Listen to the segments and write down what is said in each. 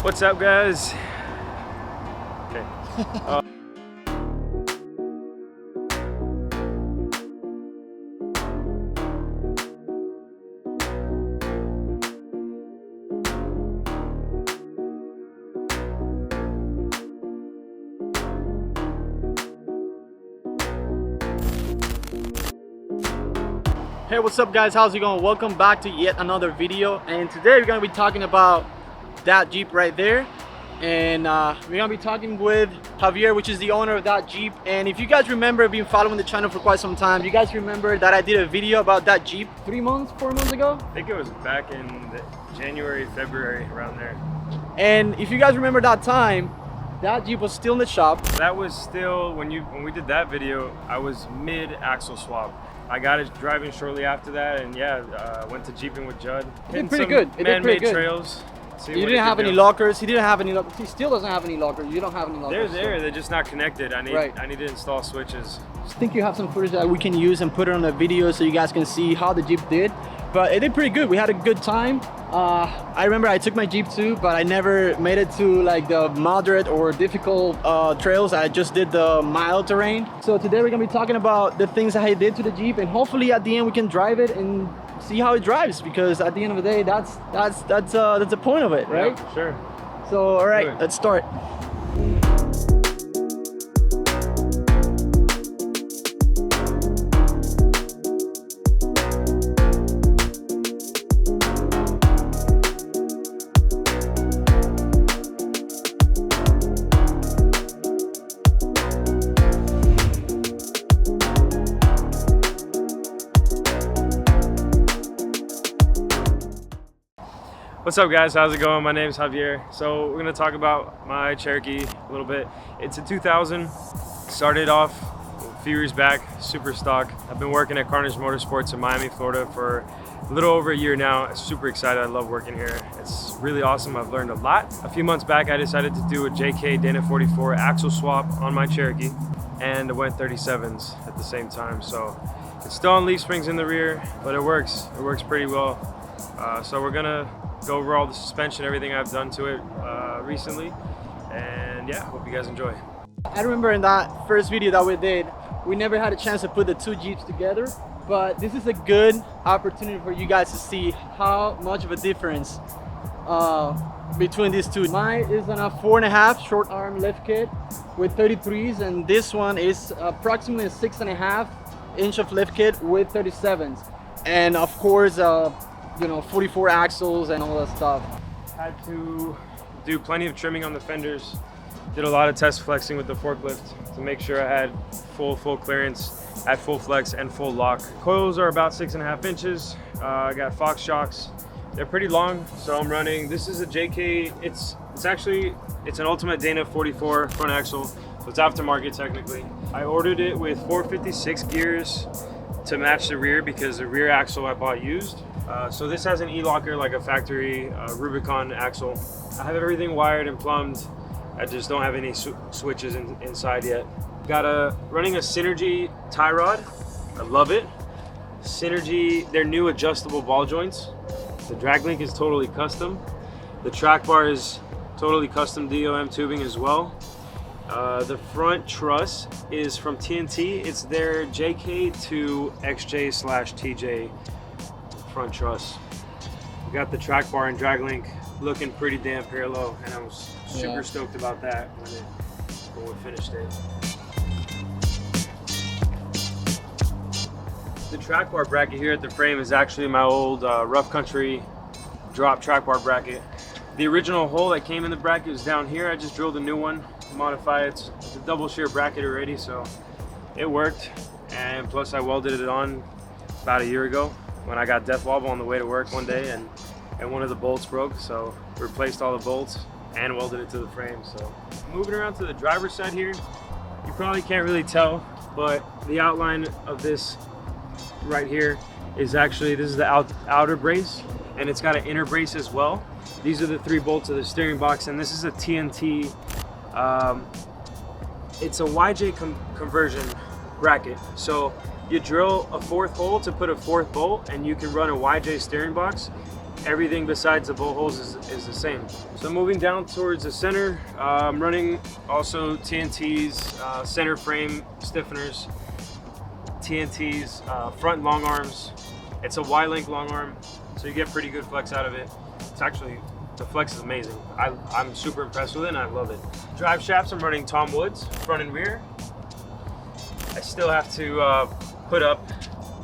What's up, guys? Okay. Hey, what's up guys, how's it going? Welcome back to yet another video, and today we're going to be talking about that Jeep right there. And we're going to be talking with Javier, which is the owner of that Jeep. And if you guys remember, I've been following the channel for quite some time. You guys remember that I did a video about that Jeep 4 months ago? I think it was back in January, February, around there. And if you guys remember that time, that Jeep was still in the shop. That was still, when we did that video, I was mid axle swap. I got it driving shortly after that, and yeah, went to Jeeping with Judd. It did pretty good. It did pretty good. Trails. You didn't have any lockers. He didn't have any lockers. He still doesn't have any lockers. You don't have any lockers. They're there. So. They're just not connected. I need to install switches. I think you have some footage that we can use and put it on the video so you guys can see how the Jeep did. But it did pretty good. We had a good time. I remember I took my Jeep too, but I never made it to like the moderate or difficult trails. I just did the mild terrain. So today we're gonna be talking about the things that I did to the Jeep, and hopefully at the end we can drive it and see how it drives, because at the end of the day, that's the point of it, right? Yeah, sure. So all right, let's start. What's up, guys? How's it going? My name is Javier. So we're gonna talk about my Cherokee a little bit. It's a 2000. Started off a few years back, super stock. I've been working at Carnage Motorsports in Miami, Florida for a little over a year now. I'm super excited. I love working here. It's really awesome. I've learned a lot. A few months back, I decided to do a JK Dana 44 axle swap on my Cherokee, and I went 37s at the same time. So it's still on leaf springs in the rear, but it works. It works pretty well. So we're gonna go over all the suspension, everything I've done to it recently, and yeah, hope you guys enjoy. I remember in that first video that we did, we never had a chance to put the two Jeeps together, but this is a good opportunity for you guys to see how much of a difference between these two. Mine is on a 4.5 short arm lift kit with 33s, and this one is approximately a 6.5 inch of lift kit with 37s, and of course you know, 44 axles and all that stuff. Had to do plenty of trimming on the fenders. Did a lot of test flexing with the forklift to make sure I had full clearance at full flex and full lock. Coils are about 6.5 inches. I got Fox shocks. They're pretty long, so I'm running. This is a JK. It's an Ultimate Dana 44 front axle, so it's aftermarket technically. I ordered it with 456 gears to match the rear because the rear axle I bought used. So this has an E-locker like a factory Rubicon axle. I have everything wired and plumbed. I just don't have any switches inside yet. Running a Synergy tie rod. I love it. Synergy, their new adjustable ball joints. The drag link is totally custom. The track bar is totally custom DOM tubing as well. The front truss is from TNT. It's their JK to XJ/TJ front truss. We got the track bar and drag link looking pretty damn parallel, and I was super stoked about that when we finished it. The track bar bracket here at the frame is actually my old rough country drop track bar bracket. The original hole that came in the bracket was down here. I just drilled a new one, modify it. It's a double shear bracket already, so it worked. And plus I welded it on about a year ago when I got death wobble on the way to work one day, and one of the bolts broke, so replaced all the bolts and welded it to the frame. So moving around to the driver's side here, you probably can't really tell, but the outline of this right here is actually, this is the outer brace, and it's got an inner brace as well. These are the 3 bolts of the steering box, and this is a TNT. It's a YJ conversion bracket. So you drill a 4th hole to put a 4th bolt, and you can run a YJ steering box. everything besides the bolt holes is the same. So moving down towards the center, I'm running also TNTs, center frame stiffeners, TNTs, front long arms. It's a Y-link long arm, so you get pretty good flex out of it. It's actually, the flex is amazing. I'm super impressed with it and I love it. Drive shafts, I'm running Tom Woods, front and rear. I still have to put up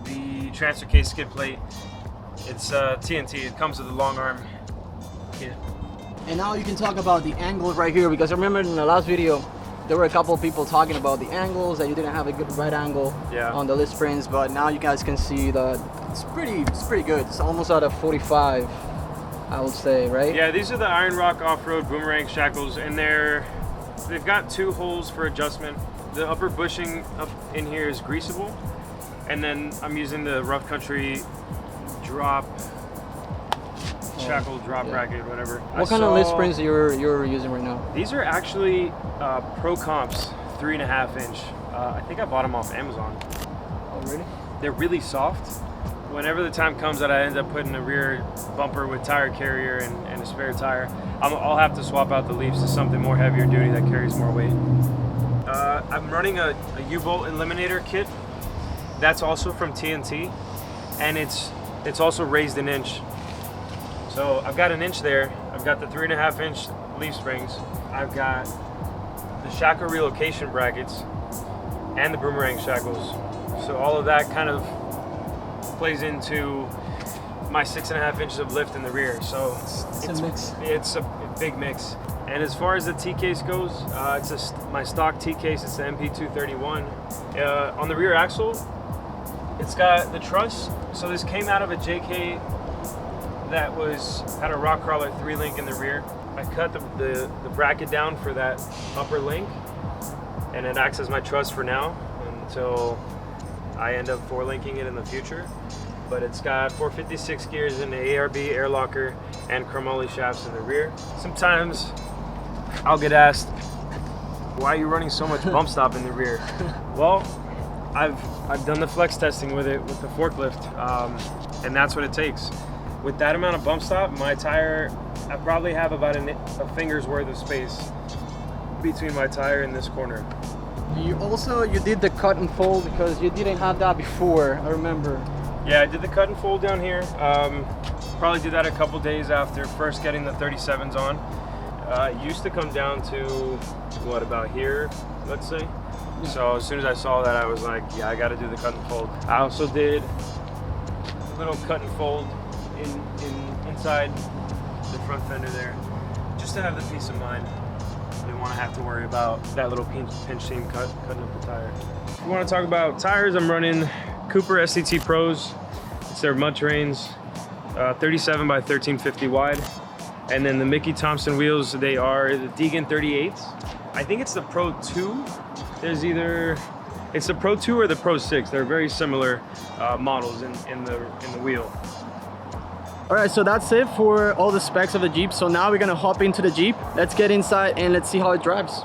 the transfer case skid plate. It's TNT, it comes with a long arm kit. And now you can talk about the angles right here, because I remember in the last video there were a couple of people talking about the angles, that you didn't have a good right angle on the list springs, but now you guys can see that it's pretty good. It's almost at a 45, I would say, right? Yeah, these are the Iron Rock off-road boomerang shackles, and they've got 2 holes for adjustment. The upper bushing up in here is greasable, and then I'm using the Rough Country drop shackle drop bracket, whatever. What kind of list springs you're using right now? These are actually Pro Comps 3.5 inch. I think I bought them off Amazon. Oh really? They're really soft. Whenever the time comes that I end up putting a rear bumper with tire carrier and a spare tire, I'll have to swap out the leaves to something more heavier duty that carries more weight. I'm running a U-bolt eliminator kit. That's also from TNT, and it's also raised an inch. So I've got an inch there. I've got the 3.5 inch leaf springs. I've got the shackle relocation brackets and the boomerang shackles. So all of that kind of plays into my 6.5 inches of lift in the rear. So it's a mix. It's a big mix. And as far as the T-case goes, it's my stock T-case. It's the MP231. On the rear axle, it's got the truss. So this came out of a JK that had a rock crawler 3-link in the rear. I cut the bracket down for that upper link, and it acts as my truss for now until I end up 4-linking it in the future. But it's got 456 gears in the ARB air locker and chromoly shafts in the rear. Sometimes I'll get asked, why are you running so much bump stop in the rear? Well, I've done the flex testing with it with the forklift, and that's what it takes. With that amount of bump stop, my tire, I probably have about a finger's worth of space between my tire and this corner. You did the cut and fold, because you didn't have that before, I remember. Yeah, I did the cut and fold down here. Probably did that a couple days after first getting the 37s on. It used to come down to, what, about here, let's say? Yeah. So as soon as I saw that, I was like, yeah, I gotta do the cut and fold. I also did a little cut and fold inside the front fender there, just to have the peace of mind. I didn't want to have to worry about that little pinch seam cutting up the tire. If you want to talk about tires, I'm running Cooper SCT Pros. It's their mud terrains, 37 by 1350 wide. And then the Mickey Thompson wheels, they are the Deegan 38s. I think it's the Pro 2. It's the Pro 2 or the Pro 6. They're very similar models in the wheel. All right, so that's it for all the specs of the Jeep. So now we're gonna hop into the Jeep. Let's get inside and let's see how it drives.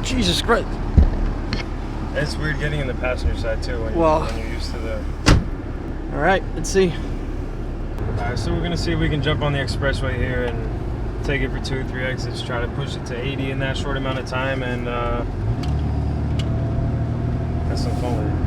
Jesus Christ. It's weird getting in the passenger side too when you're used to the... All right, let's see. All right, so we're gonna see if we can jump on the expressway here and take it for 2 or 3 exits, try to push it to 80 in that short amount of time, and have some fun with it.